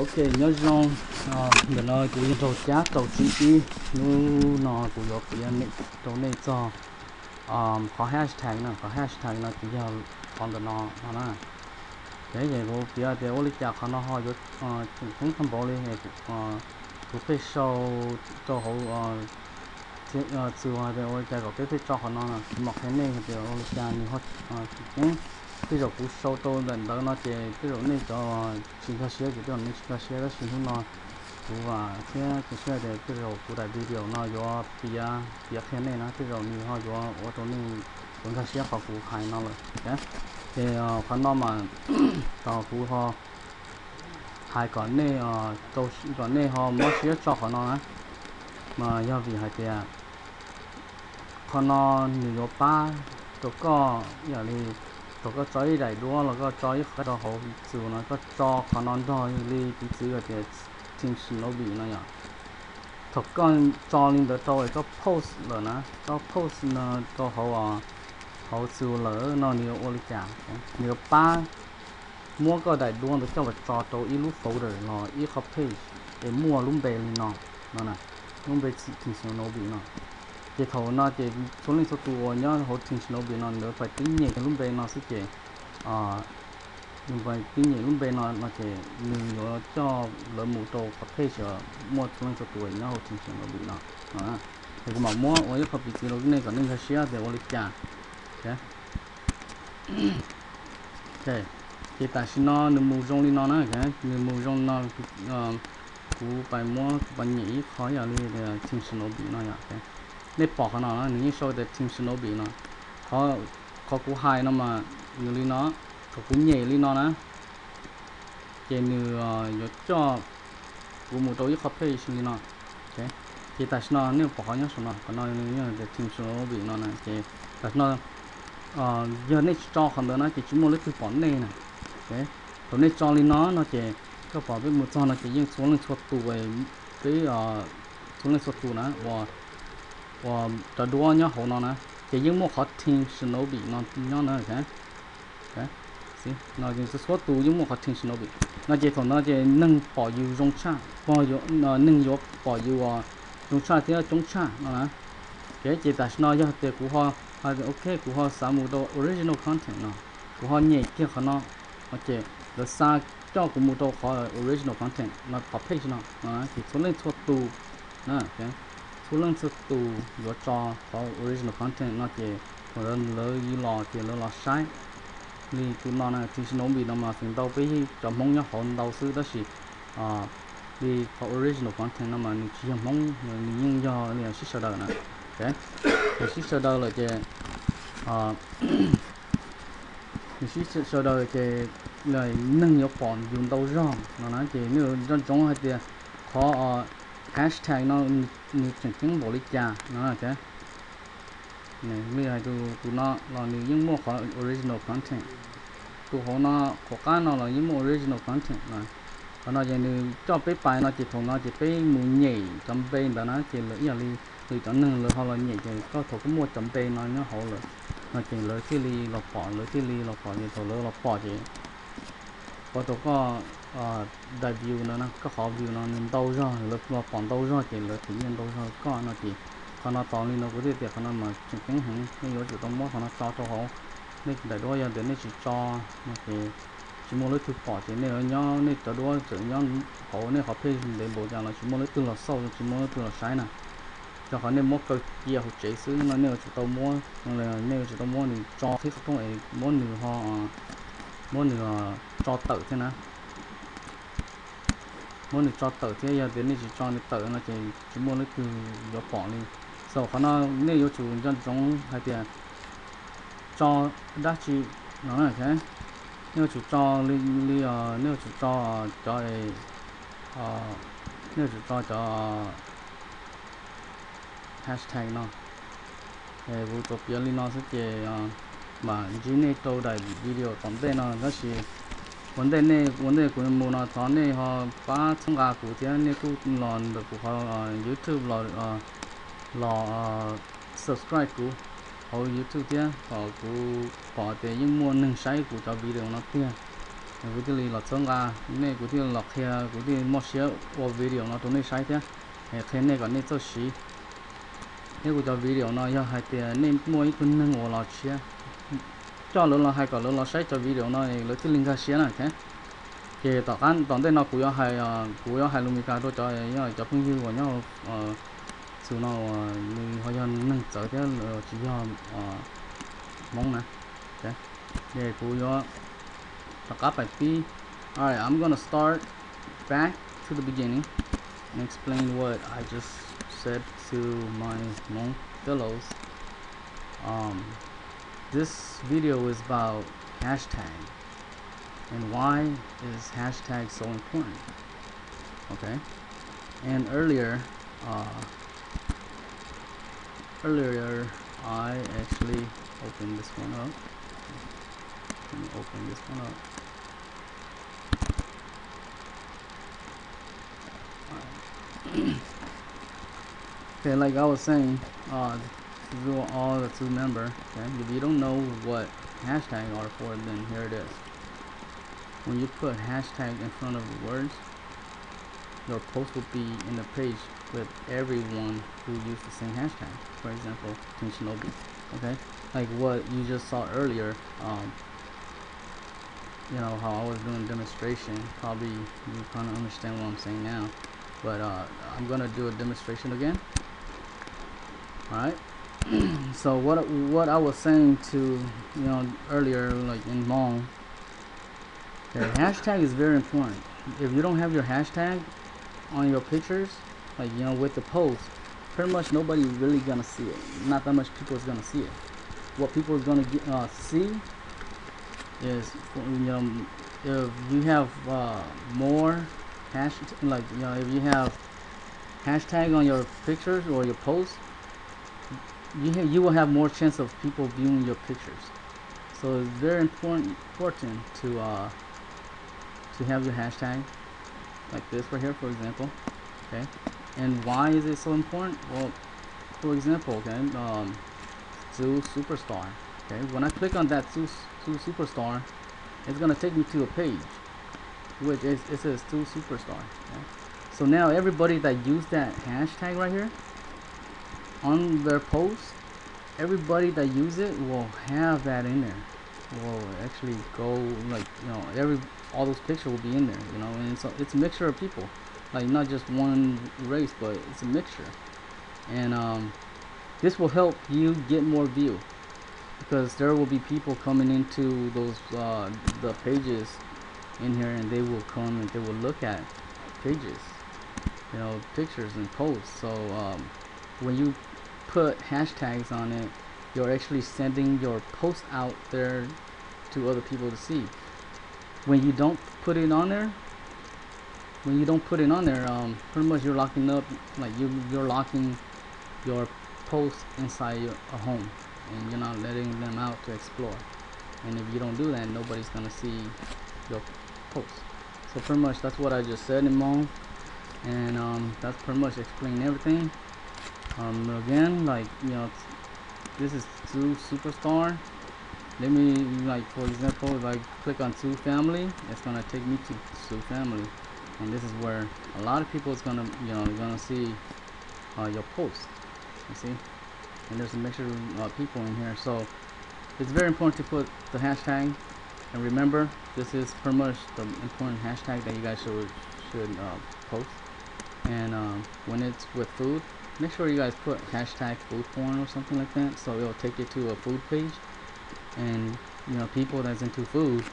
ok nhớ rằng để nói tụi tàu cá tàu chỉ nu nó tụi nó bây giờ này tàu này cho có hashtag nó chỉ giờ còn tụi nó nè cái gì cũng bây giờ thì ô lịch trả nó họ rất cũng không bỏ đi này cũng phải sau cho họ từ ngoài về ô lịch trả cái phải cho họ nó một cái này thì ô lịch trả như họ cái rồi cũng sau tôi lần đó nó chỉ cái rồi này cho xin khai xe cái đó này xin khai xe đó xin không nó cũng và cái xe để cái rồi cũng đại video nó do bia thế này nó cái rồi như họ do ở chỗ này cũng khai xe họ cũng hay nó rồi đấy thì phần nó mà tàu cũng họ hai con này tàu con này họ mất xe cho họ nó mà do vì hai tiền con nó nhiều ba tụi có giờ đi tụi có chơi đại đua là có chơi cái đó họ chịu nó có cho con nó thôi đi bị chịu cái chính sự nó bị nó nhở tụi con cho lên được tôi có post rồi nè có post nó có họ chịu lỡ nó nhiều ô lịch trả nhiều ba mua cái đại đua được cho vật cho tôi ít lúc folder nó ít copy để mua lúc về nó nè lúc về chính sự nó bị nó cái thầu nó chỉ số lượng số tuổi nhá họ chính nó bị nó nữa phải tính nhẹ cái lúc bên nó sẽ chỉ nhưng phải tính nhẹ lúc bên nó chỉ nó cho lỡ mù trâu có thể sửa một số lượng số tuổi nhá họ chính nó bị nó thì cũng bảo mua ở cái copy cái lúc này còn nên phải share để ở lịch trả ok ok thì tại sao nó mù rong đi nó nữa cái mù rong nó cũng phải mua phải nhỉ khó giờ đi để chính nó bị nó nhá okในปอกขนาดนั้นนี่โชว์แต่ทีมชโนบีเนาะเขากูไฮเนาะมาอยู่ลีเนาะเขากูใหญ่ลีเนาะนะเจนือยศจ่อกูหมู่โตยี่ขับเพย์ชิลีเนาะโอเคที่แต่ชนะเนี่ยปอกเขาเนี่ยสนะก็น้อยเนี่ยแต่ทีมชโนบีเนาะนะเจแต่ชนะgiờ này choคนเดียวนะเจชิโมเล็กคือปอนเน่นะโอเคตอนนี้จอลีเนาะเนาะเจก็ปอกไปหมู่จอนะเจยิ่งส่วนเรื่องชดตัวไปส่วนเรื่องชดตัวนะว่าจะดูว่าเนี่ยเขาเนาะนะจะยิ่งมั่วเขาทิ้งสโนบีเนาะเนี่ยนะcáiสิnó chỉ số tụ nhưng mà họทิ้งสโนบีnó chỉ thằng nó chỉ nâng bỏ yêu trong cha bỏ yêu nâng yêu bỏ yêu trong cha thì trong cha nóนะcái chỉ tại nó giờ thì của họ ok của họ sản phẩm đồ original content nó của họ nhẹ kia nó chỉ là sa cho của một đồ họ original content nó page nó chỉ số lên số tụ nè cái số lượng số tụ có cho có original content nó chỉ còn lỡ gì lò thì lỡ sai thì tụi nó này thì nó bị nó mà thành đầu với cho mong nhá họ đầu sư đó thì đi có original content nó mà chỉ mong nhưng do này sẽ sợ đời nè cái thì sợ đời là cái thì sợ đời cái lời nâng nhiều bọn dùng đầu rong nó nói chỉ nếu trong hay thì có hashtag nó như chẳng chứng bộ lịch trả nó là cái này bây giờ tụi nó là những mua khỏi original content tụi họ nó có cái nó là những mua original content này còn nó như cho cái bài nó chỉ thùng nó chỉ cái muốn nhảy chấm bên đó nó chỉ là giờ đi từ chọn nâng rồi họ là nhảy thì có thùng có mua chấm bên nó họ rồi nó chỉ lấy cái ly lọc bỏ lấy cái ly lọc bỏ như thùng lấy lọc bỏ thì có tụi có đại biểu nó có khó biểu nó nên đâu ra là còn đâu ra thì là tự nhiên đâu ra có nó chỉ còn nó tao lên nó có thể tiệt nó mà chính chính hẳn nên có chịu tao mót nó cho họ nên đại đôi giờ đến nên chỉ cho mà thì chỉ mua lấy thực bỏ thì nên ở nhau nên cho đôi chữ nhau họ nên họ phê để bộ dạng là chỉ mua lấy từ là sâu chỉ mua lấy từ là sai nè cho họ nên mua cái kia họ chế xứ nó nếu chỉ tao mua là nếu chỉ tao mua thì cho thế không phải mua nửa họ mua nửa cho tự thế nào muốn được cho tự thế giờ đến đây chỉ cho được tự nó chỉ mua lấy từ gió bỏ đi sau đó nó nếu yêu chủ dân giống hay tiền cho đắt chi nó là thế nếu chủ cho nếu chủ cho nếu chủ cho hashtag nó về vụ tập liên nó sẽ chỉ mà chỉ nên trâu đại video tổng tên nó chỉ vấn đề của mình là thằng này họ phá thông qua của thế này cũng làm được của họ YouTube là subscribe của họ YouTube thế họ cũng bỏ tiền những mua nâng sai của cho video nó tiền cái thứ là xong ra này cái thứ lọc theo cái thứ một số video nó tụi này sai thế thế này còn này cho xí nếu cái video nó do hai tiền nên mỗi cái năng của nó chia cho lớn là hai cái lớn là sai cho video nó lấy cái link ra xí này thế thì tao đây nó cũng có hai luôn cái đó cho phương như của nhau sự nào người họ nâng trở thế chỉ do mong nè okay để cũng có tất cả bài. Alright, I'm gonna start back to the beginning and explain what I just said to my Hmong fellows. This video is about hashtag and why is hashtag so important. Okay, and earlier I actually opened this one up. Let me open this one up. Okay, like I was saying, all to remember. Okay, if you don't know what hashtag are for, then here it is. When you put hashtag in front of the words, your post will be in the page with everyone who used the same hashtag. For example, Team Shinobi. Okay, like what you just saw earlier. You know how I was doing demonstration. Probably you kind of understand what I'm saying now. But I'm gonna do a demonstration again. Alright. So what I was saying to earlier, like in Hmong, okay, hashtag is very important. If you don't have your hashtag on your pictures, like with the post, pretty much nobody really gonna see it. Not that much people is gonna see it. What people is gonna see is if you have more if you have hashtag on your pictures or your posts, you will have more chance of people viewing your pictures. So it's very important to have your hashtag like this right here, for example. Okay, and why is it so important? Well, for example, okay, Zoo Superstar. Okay, when I click on that Zoo Superstar, it's gonna take me to a page which it says Zoo Superstar. Okay? So now everybody that used that hashtag right here on their post, everybody that use it will have that in there. Will actually go like all those pictures will be in there, and it's a mixture of people, like not just one race, but it's a mixture. And this will help you get more view, because there will be people coming into those the pages in here, and they will come and they will look at pages, pictures and posts. So when you put hashtags on it, you're actually sending your post out there to other people to see. When you don't put it on there, pretty much you're locking up, like you're locking your post inside a home, and you're not letting them out to explore. And if you don't do that, nobody's gonna see your post. So pretty much that's what I just said in Hmong, and that's pretty much explaining everything. Again, like this is Zoo Superstar. Let me, like, for example, if I click on Zoo Family, it's gonna take me to Zoo Family, and this is where a lot of people is gonna gonna see your post. You see, and there's a mixture of people in here, so it's very important to put the hashtag. And remember, this is pretty much the important hashtag that you guys should post. And when it's with food, make sure you guys put hashtag food porn or something like that, so it'll take you to a food page, and people that's into food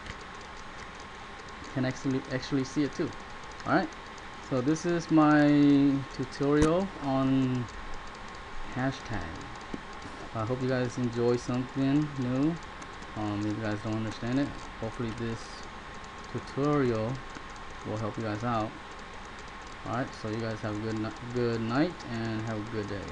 can actually see it too. Alright, so this is my tutorial on hashtag. I hope you guys enjoy something new. If you guys don't understand it, hopefully this tutorial will help you guys out. Alright, so you guys have a good night and have a good day.